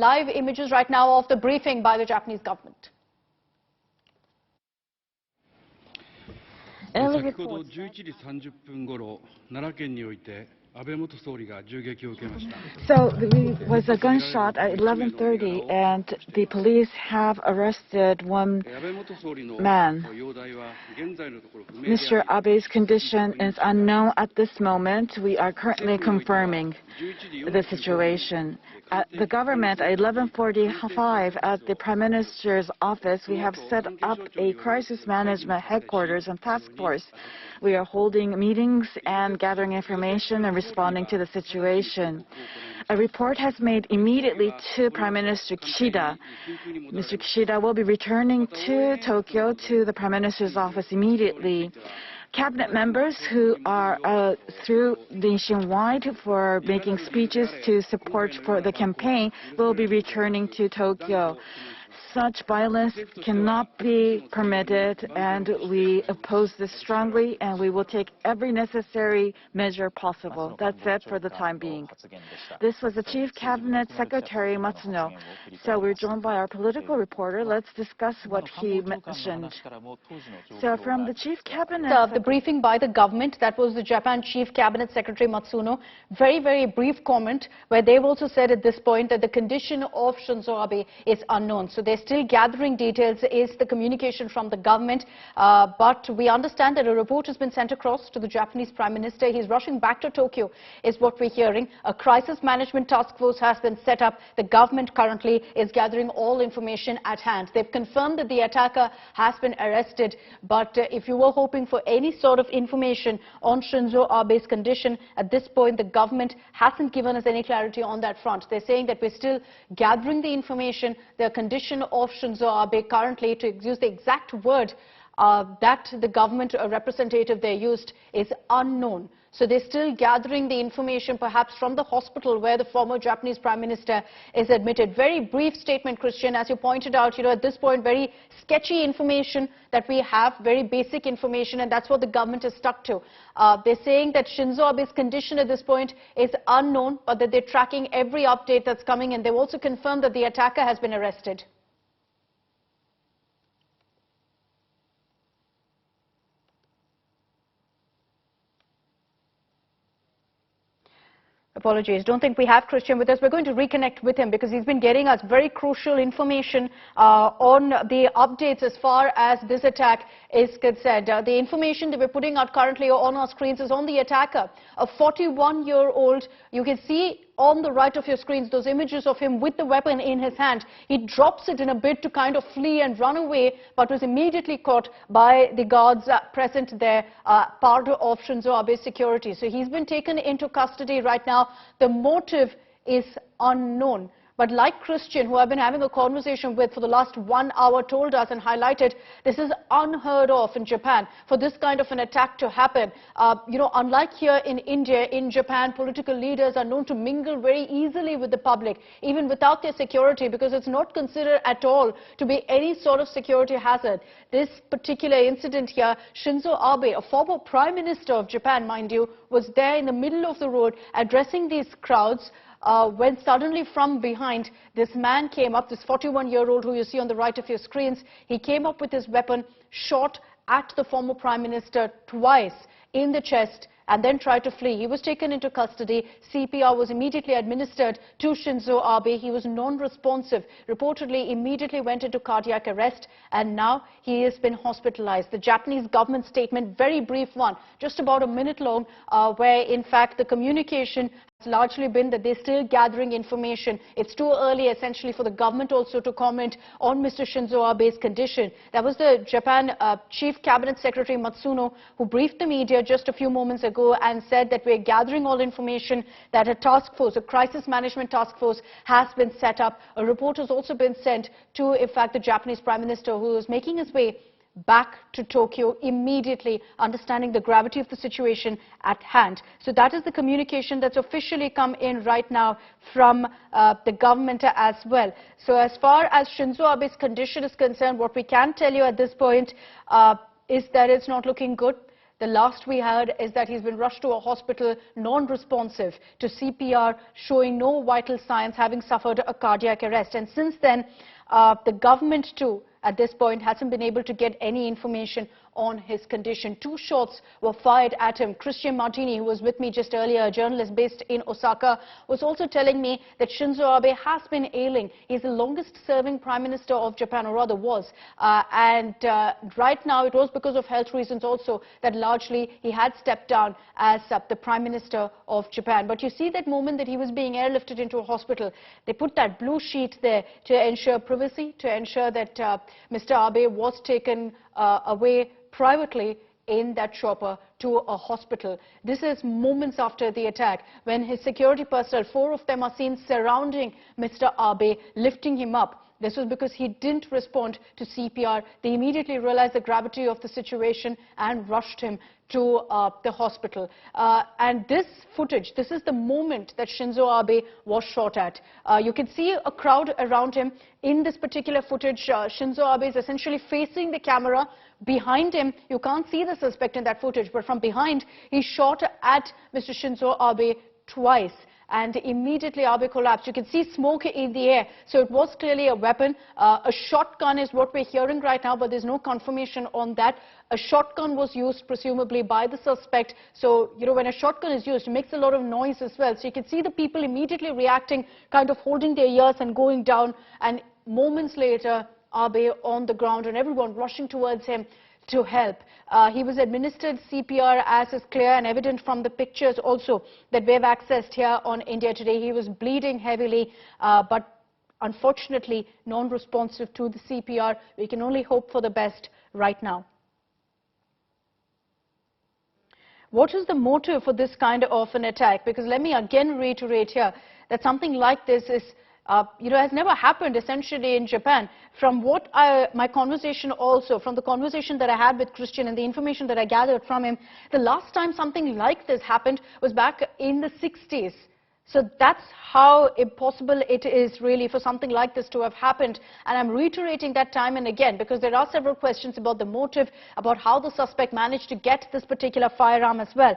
Live images right now of the briefing by the Japanese government. 先ほど11時30分頃、奈良県において安倍元総理が銃撃を受けました。 So there was a gunshot at 11:30, and the police have arrested one man. Mr. Abe's condition is unknown at this moment. We are currently confirming the situation. At the government, at 11:45, at the Prime Minister's office, we have set up a crisis management headquarters and task force. We are holding meetings and gathering information and responding to the situation. A report has made immediately to Prime Minister Kishida. Mr. Kishida will be returning to Tokyo to the Prime Minister's office immediately. Cabinet members who are through nationwide for making speeches to support for the campaign will be returning to Tokyo. Such violence cannot be permitted, and we oppose this strongly, and we will take every necessary measure possible. That's it for the time being. This was the Chief Cabinet Secretary Matsuno. So we're joined by our political reporter. Let's discuss what he mentioned. So from the Chief Cabinet... The briefing by the government, that was the Japan Chief Cabinet Secretary Matsuno. Very, very brief comment where they've also said at this point that the condition of Shinzo Abe is unknown. So they're still gathering details, is the communication from the government. But we understand that a report has been sent across to the Japanese Prime Minister. He's rushing back to Tokyo, is what we're hearing. A crisis management task force has been set up. The government currently is gathering all information at hand. They've confirmed that the attacker has been arrested. But if you were hoping for any sort of information on Shinzo Abe's condition, at this point the government hasn't given us any clarity on that front. They're saying that we're still gathering the information. The condition of Shinzo Abe currently, to use the exact word that the government representative there used, is unknown. So they're still gathering the information perhaps from the hospital where the former Japanese Prime Minister is admitted. Very brief statement, Christian, as you pointed out, at this point, very sketchy information that we have, very basic information, and that's what the government has stuck to. They're saying that Shinzo Abe's condition at this point is unknown, but that they're tracking every update that's coming, and they've also confirmed that the attacker has been arrested. Apologies. Don't think we have Christian with us. We're going to reconnect with him because he's been getting us very crucial information on the updates as far as this attack is concerned. The information that we're putting out currently on our screens is on the attacker, a 41-year-old. You can see on the right of your screens those images of him with the weapon in his hand. He drops it in a bid to kind of flee and run away, but was immediately caught by the guards present there, part of Shinzo Abe's security. So he's been taken into custody right now. The motive is unknown. But like Christian, who I've been having a conversation with for the last 1 hour, told us and highlighted, this is unheard of in Japan for this kind of an attack to happen. Unlike here in India, in Japan, political leaders are known to mingle very easily with the public, even without their security, because it's not considered at all to be any sort of security hazard. This particular incident here, Shinzo Abe, a former Prime Minister of Japan, mind you, was there in the middle of the road addressing these crowds, when suddenly from behind this man came up, this 41-year-old who you see on the right of your screens. He came up with his weapon, shot at the former Prime Minister twice in the chest, and then tried to flee. He was taken into custody. CPR was immediately administered to Shinzo Abe. He was non-responsive, reportedly immediately went into cardiac arrest, and now he has been hospitalized. The Japanese government statement, very brief one, just about a minute long, where in fact the communication has largely been that they're still gathering information. It's too early essentially for the government also to comment on Mr. Shinzo Abe's condition. That was the Japan Chief Cabinet Secretary Matsuno who briefed the media just a few moments ago and said that we're gathering all information, that a task force, a crisis management task force has been set up. A report has also been sent to, in fact, the Japanese Prime Minister, who is making his way back to Tokyo immediately, understanding the gravity of the situation at hand. So that is the communication that's officially come in right now from the government as well. So as far as Shinzo Abe's condition is concerned, what we can tell you at this point is that it's not looking good. The last we heard is that he's been rushed to a hospital, non-responsive to CPR, showing no vital signs, having suffered a cardiac arrest. And since then, the government too, at this point, hasn't been able to get any information on his condition. 2 shots were fired at him. Christian Martini, who was with me just earlier, a journalist based in Osaka, was also telling me that Shinzo Abe has been ailing. He's the longest-serving Prime Minister of Japan, or rather was. Right now, it was because of health reasons also that largely he had stepped down as the Prime Minister of Japan. But you see that moment that he was being airlifted into a hospital. They put that blue sheet there to ensure privacy, to ensure that Mr. Abe was taken away privately in that chopper to a hospital. This is moments after the attack when his security personnel, 4 of them, are seen surrounding Mr. Abe, lifting him up. This was because he didn't respond to CPR. They immediately realized the gravity of the situation and rushed him to the hospital. And this footage, this is the moment that Shinzo Abe was shot at. You can see a crowd around him. In this particular footage, Shinzo Abe is essentially facing the camera. Behind him, you can't see the suspect in that footage, but from behind, he shot at Mr. Shinzo Abe twice. And immediately Abe collapsed. You can see smoke in the air. So it was clearly a weapon. A shotgun is what we're hearing right now, but there's no confirmation on that. A shotgun was used presumably by the suspect. So, you know, when a shotgun is used, it makes a lot of noise as well. So you can see the people immediately reacting, kind of holding their ears and going down. And moments later, Abe on the ground and everyone rushing towards him to help. He was administered CPR, as is clear and evident from the pictures also that we have accessed here on India Today. He was bleeding heavily, but unfortunately non-responsive to the CPR. We can only hope for the best right now. What is the motive for this kind of an attack? Because let me again reiterate here that something like this is has never happened essentially in Japan. From what my conversation also, from the conversation that I had with Christian and the information that I gathered from him, the last time something like this happened was back in the 60s. So that's how impossible it is really for something like this to have happened. And I'm reiterating that time and again because there are several questions about the motive, about how the suspect managed to get this particular firearm as well.